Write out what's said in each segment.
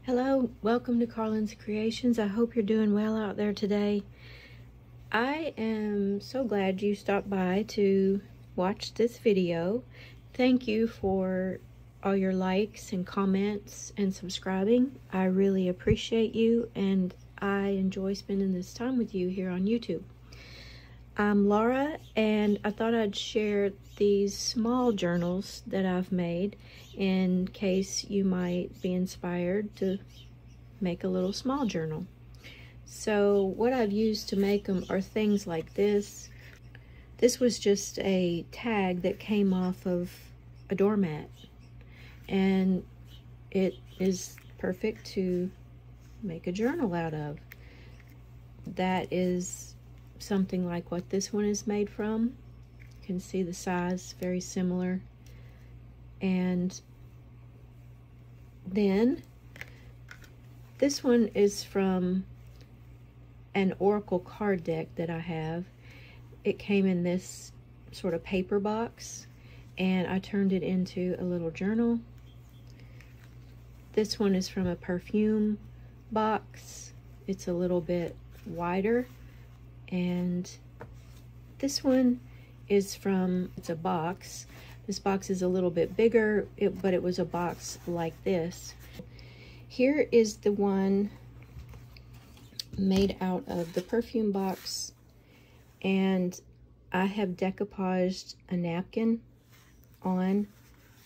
Hello, welcome to Carlin's Creations. I hope you're doing well out there today. I am so glad you stopped by to watch this video. Thank you for all your likes and comments and subscribing. I really appreciate you, and I enjoy spending this time with you here on YouTube. I'm Laura, and I thought I'd share these small journals that I've made in case you might be inspired to make a little small journal. So what I've used to make them are things like this. This was just a tag that came off of a doormat, and it is perfect to make a journal out of. That is something like what this one is made from. You can see the size, very similar. And then this one is from an Oracle card deck that I have. It came in this sort of paper box, and I turned it into a little journal. This one is from a perfume box. It's a little bit wider. And this one is from, it's a box. This box is a little bit bigger, but it was a box like this. Here is the one made out of the perfume box, and I have decoupaged a napkin on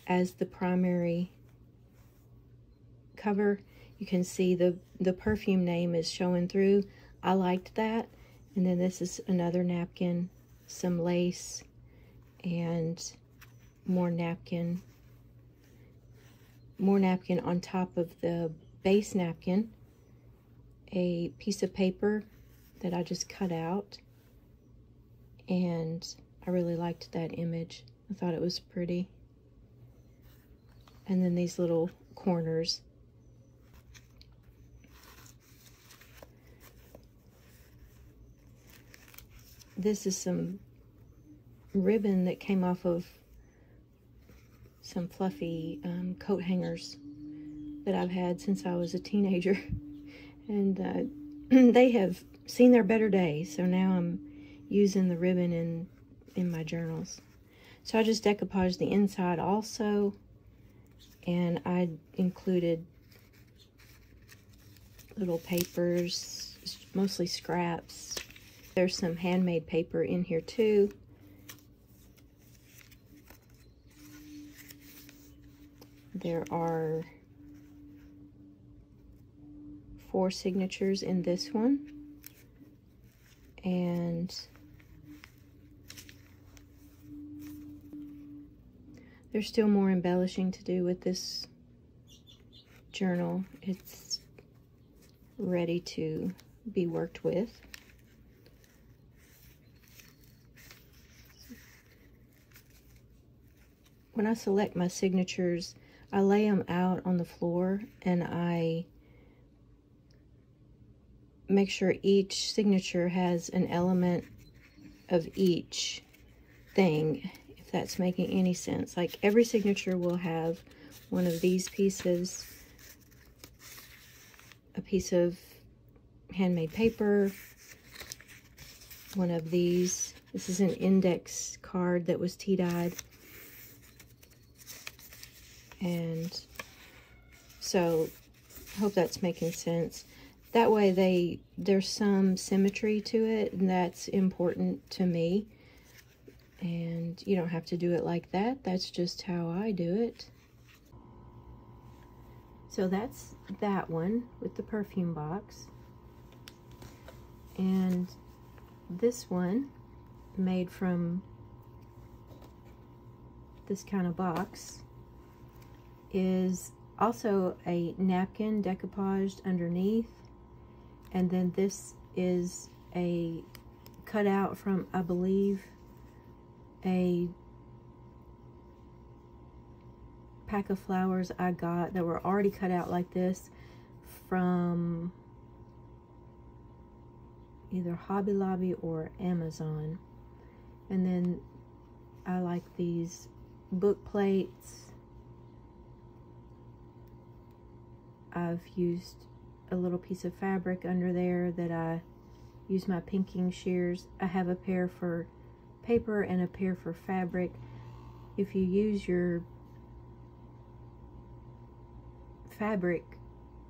as the primary cover. You can see the perfume name is showing through. I liked that. And then this is another napkin, some lace, and more napkin on top of the base napkin, a piece of paper that I just cut out, and I really liked that image. I thought it was pretty. And then these little corners. This is some ribbon that came off of some fluffy coat hangers that I've had since I was a teenager. And they have seen their better days, so now I'm using the ribbon in my journals. So I just decoupaged the inside also, and I included little papers, mostly scraps. There's some handmade paper in here too. There are 4 signatures in this one, and there's still more embellishing to do with this journal. It's ready to be worked with. When I select my signatures, I lay them out on the floor, and I make sure each signature has an element of each thing, if that's making any sense. Like every signature will have one of these pieces, a piece of handmade paper, one of these. This is an index card that was tea-dyed. And so I hope that's making sense. That way there's some symmetry to it, and that's important to me. And you don't have to do it like that. That's just how I do it. So that's that one with the perfume box. And this one, made from this kind of box, is also a napkin decoupaged underneath, and then this is a cutout from, I believe, a pack of flowers I got that were already cut out like this from either Hobby Lobby or Amazon. And then I like these book plates. I've used a little piece of fabric under there that I use my pinking shears. I have a pair for paper and a pair for fabric. If you use your fabric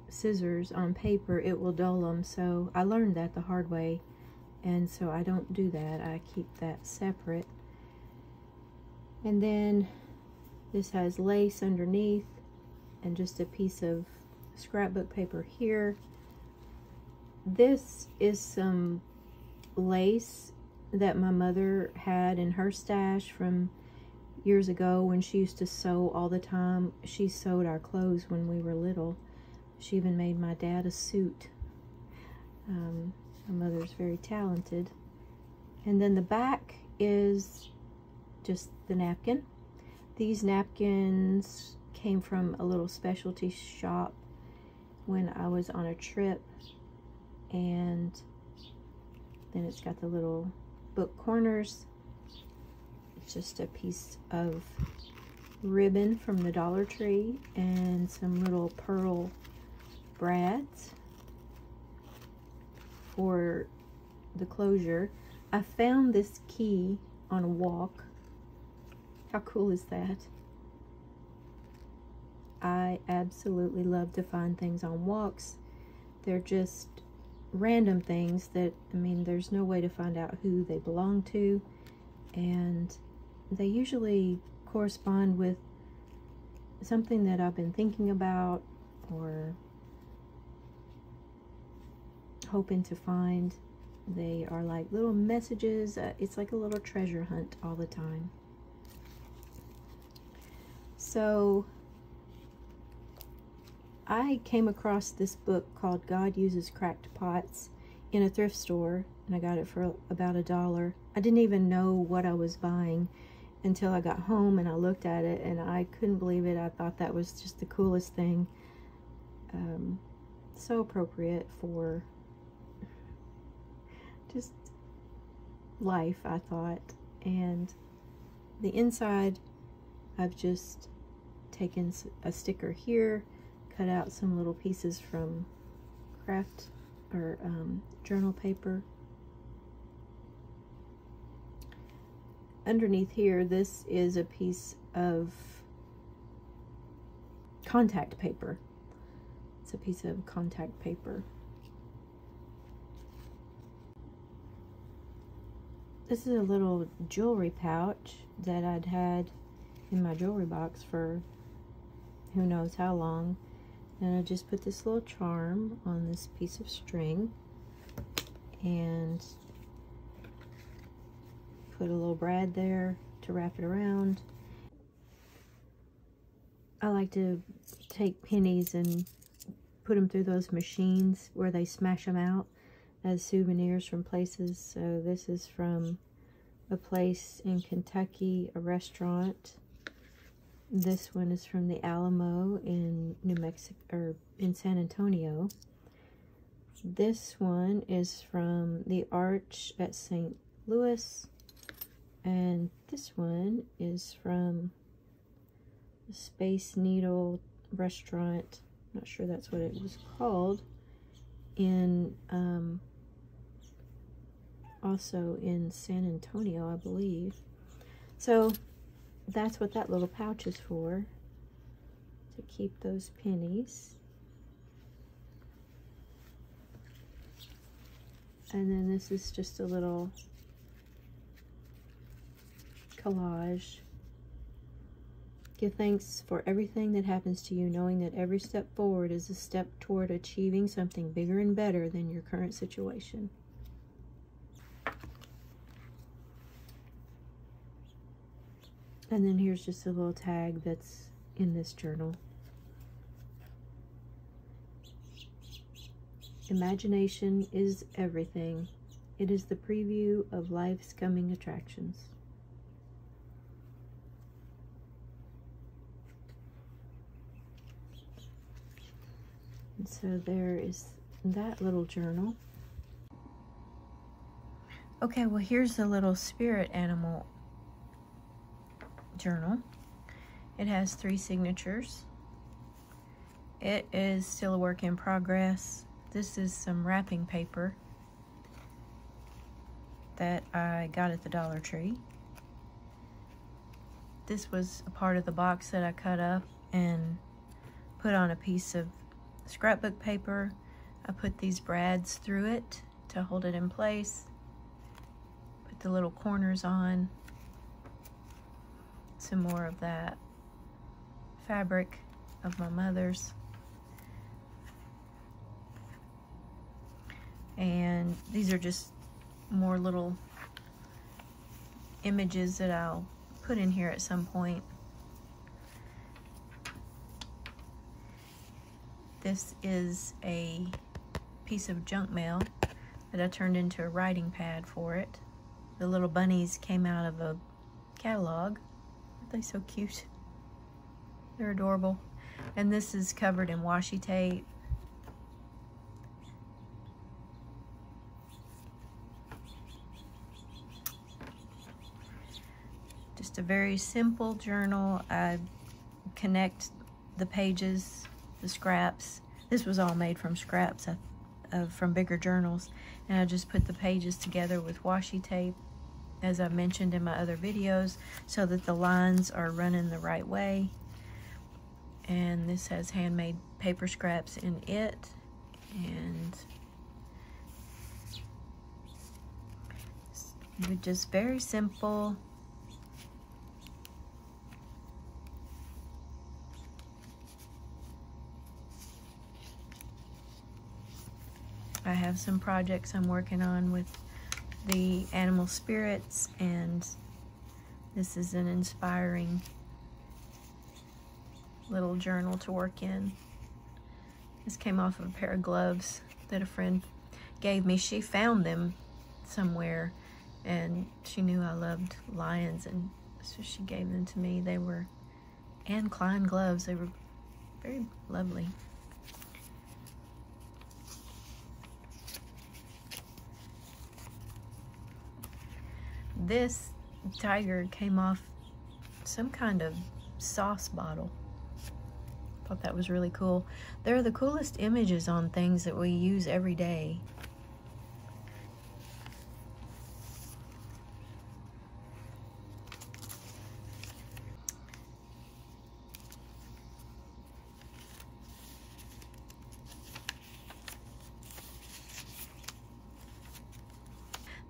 scissors on paper, it will dull them, so I learned that the hard way, and so I don't do that. I keep that separate. And then this has lace underneath and just a piece of scrapbook paper here. This is some lace that my mother had in her stash from years ago when she used to sew all the time. She sewed our clothes when we were little. She even made my dad a suit. My mother's very talented. And then the back is just the napkin. These napkins came from a little specialty shop when I was on a trip, and then it's got the little book corners. It's just a piece of ribbon from the Dollar Tree and some little pearl brads for the closure. I found this key on a walk. How cool is that? I absolutely love to find things on walks. They're just random things that, I mean, there's no way to find out who they belong to, and they usually correspond with something that I've been thinking about or hoping to find. They are like little messages. It's like a little treasure hunt all the time. So I came across this book called God Uses Cracked Pots in a thrift store, and I got it for about $1. I didn't even know what I was buying until I got home and I looked at it, and I couldn't believe it. I thought that was just the coolest thing. So appropriate for just life, I thought. And the inside, I've just taken a sticker here, cut out some little pieces from craft or journal paper. Underneath here, this is a piece of contact paper. It's a piece of contact paper. This is a little jewelry pouch that I'd had in my jewelry box for who knows how long. And I just put this little charm on this piece of string and put a little brad there to wrap it around. I like to take pennies and put them through those machines where they smash them out as souvenirs from places. So this is from a place in Kentucky, a restaurant. This one is from the Alamo in New Mexico, or in San Antonio. This one is from the Arch at St. Louis. And this one is from the Space Needle restaurant. Not sure that's what it was called. In also in San Antonio, I believe. So that's what that little pouch is for, to keep those pennies. And then this is just a little collage. Give thanks for everything that happens to you, knowing that every step forward is a step toward achieving something bigger and better than your current situation. And then here's just a little tag that's in this journal. Imagination is everything. It is the preview of life's coming attractions. And so there is that little journal. Okay, well, here's the little spirit animal journal. It has 3 signatures, It is still a work in progress. This is some wrapping paper that I got at the Dollar Tree. This was a part of the box that I cut up and put on a piece of scrapbook paper. I put these brads through it to hold it in place. Put the little corners on. Some more of that fabric of my mother's. And these are just more little images that I'll put in here at some point. This is a piece of junk mail that I turned into a writing pad for it. The little bunnies came out of a catalog. Aren't they so cute? They're adorable. And this is covered in washi tape. Just a very simple journal. I connect the pages, the scraps. This was all made from scraps from bigger journals, and I just put the pages together with washi tape, as I mentioned in my other videos, so that the lines are running the right way. And this has handmade paper scraps in it, and just very simple. I have some projects I'm working on with the animal spirits, and this is an inspiring little journal to work in. This came off of a pair of gloves that a friend gave me. She found them somewhere, and she knew I loved lions, and so she gave them to me. They were Anne Klein gloves. They were very lovely. This tiger came off some kind of sauce bottle. Thought that was really cool. They're the coolest images on things that we use every day.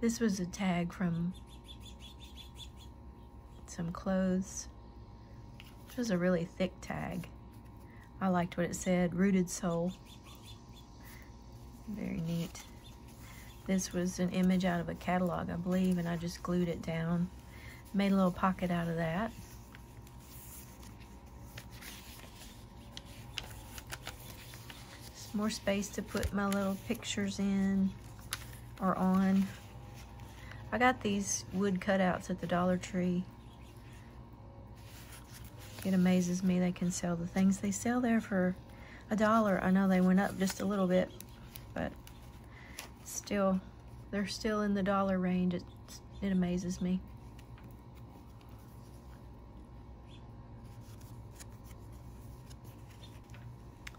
This was a tag from some clothes. It was a really thick tag. I liked what it said, rooted soul. Very neat. This was an image out of a catalog, I believe, and I just glued it down. Made a little pocket out of that. Some more space to put my little pictures in or on. I got these wood cutouts at the Dollar Tree. It amazes me they can sell the things they sell there for $1. I know they went up just a little bit, but still, they're still in the dollar range. It amazes me.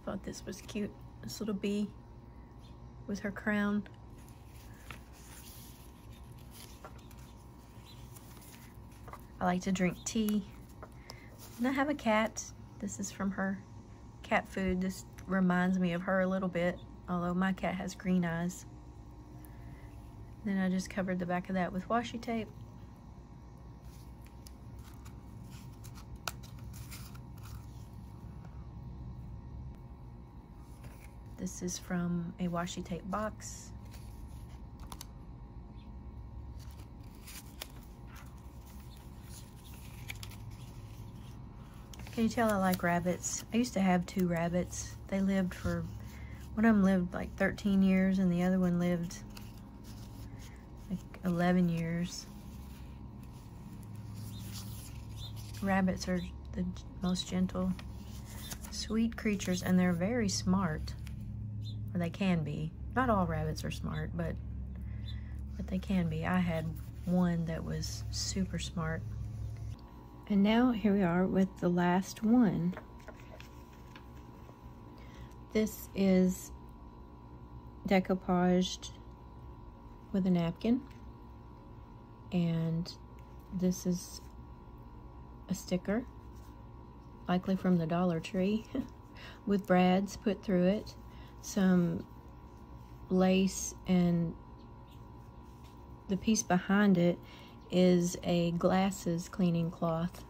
Thought this was cute. This little bee with her crown. I like to drink tea. And I have a cat. This is from her cat food. This reminds me of her a little bit, although my cat has green eyes. Then I just covered the back of that with washi tape. This is from a washi tape box. Can you tell I like rabbits? I used to have 2 rabbits. They lived for, one of them lived like 13 years and the other one lived like 11 years. Rabbits are the most gentle, sweet creatures, and they're very smart, or they can be. Not all rabbits are smart, but they can be. I had one that was super smart. And now here we are with the last one. This is decoupaged with a napkin, and this is a sticker, likely from the Dollar Tree, with brads put through it, some lace, and the piece behind it is a glasses cleaning cloth,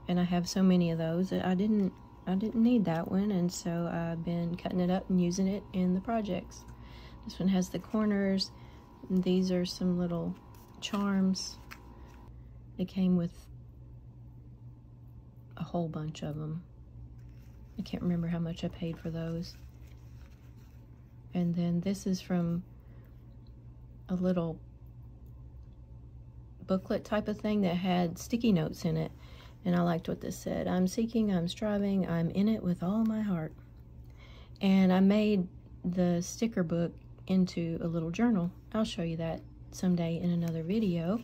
and I have so many of those that I didn't need that one, and so I've been cutting it up and using it in the projects. This one has the corners, and these are some little charms. It came with a whole bunch of them. I can't remember how much I paid for those. And then this is from a little booklet type of thing that had sticky notes in it, and I liked what this said. I'm seeking, I'm striving, I'm in it with all my heart. And I made the sticker book into a little journal. I'll show you that someday in another video.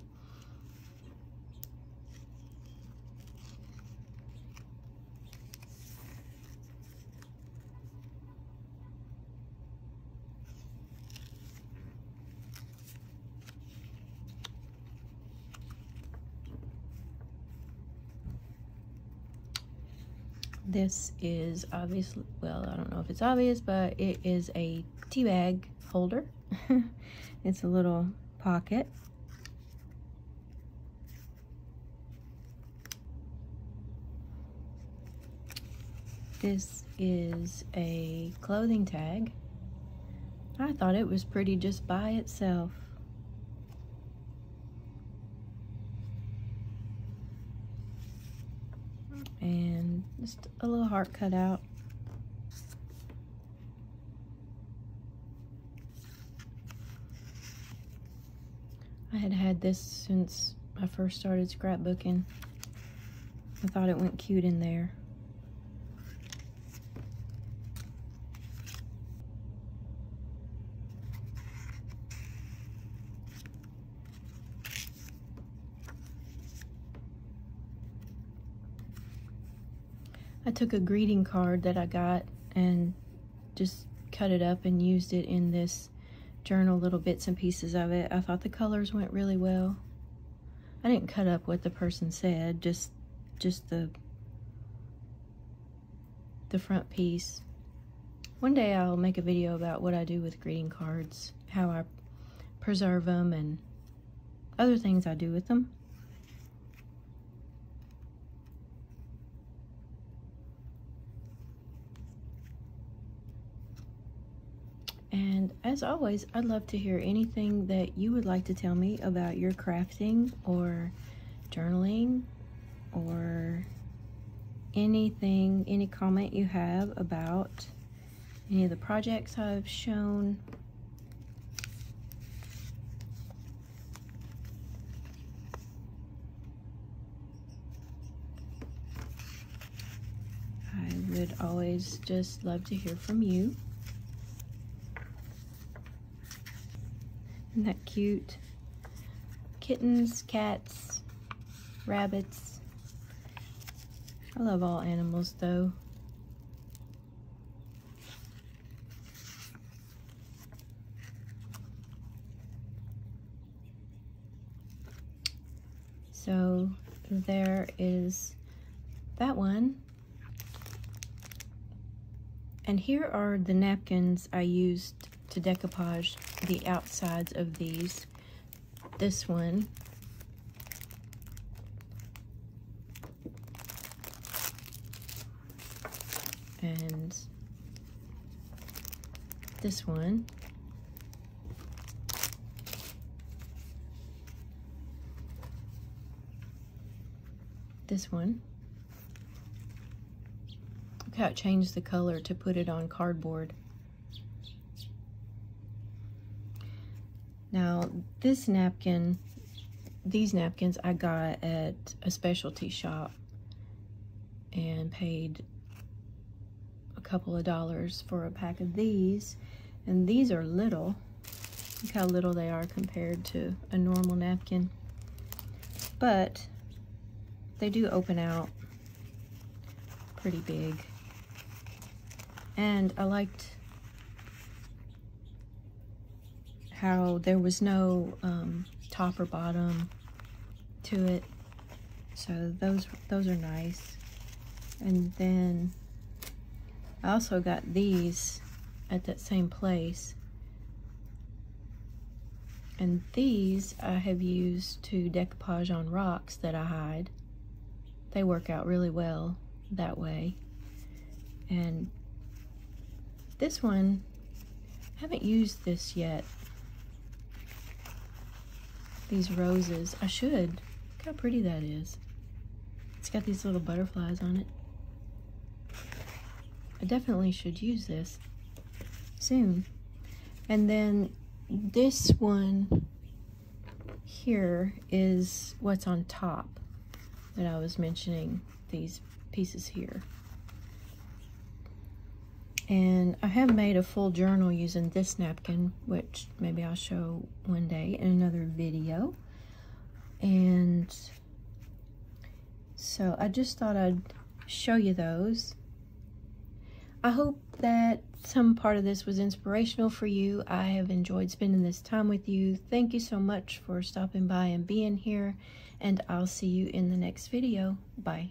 This is obviously, well, I don't know if it's obvious, but it is a tea bag holder. It's a little pocket. This is a clothing tag. I thought it was pretty just by itself. And just a little heart cut out. I had this since I first started scrapbooking. I thought it went cute in there. I took a greeting card that I got and just cut it up and used it in this journal, little bits and pieces of it. I thought the colors went really well. I didn't cut up what the person said, just the front piece. One day I'll make a video about what I do with greeting cards, how I preserve them, and other things I do with them. And as always, I'd love to hear anything that you would like to tell me about your crafting or journaling or anything, any comment you have about any of the projects I've shown. I would always just love to hear from you. Isn't that cute? Kittens, cats, rabbits. I love all animals though. So there is that one. And here are the napkins I used to decoupage the outsides of these. This one, and this one, this one. Look how it changed the color to put it on cardboard. Now, this napkin, these napkins I got at a specialty shop and paid a couple of dollars for a pack of these. And these are little. Look how little they are compared to a normal napkin. But they do open out pretty big. And I liked how there was no top or bottom to it, so those are nice. And then I also got these at that same place, and these I have used to decoupage on rocks that I hide. They work out really well that way. And this one, I haven't used this yet. These roses, I should. Look how pretty that is. It's got these little butterflies on it. I definitely should use this soon. And then this one here is what's on top that I was mentioning, these pieces here. And I have made a full journal using this napkin, which maybe I'll show one day in another video. And so I just thought I'd show you those. I hope that some part of this was inspirational for you. I have enjoyed spending this time with you. Thank you so much for stopping by and being here, and I'll see you in the next video. Bye.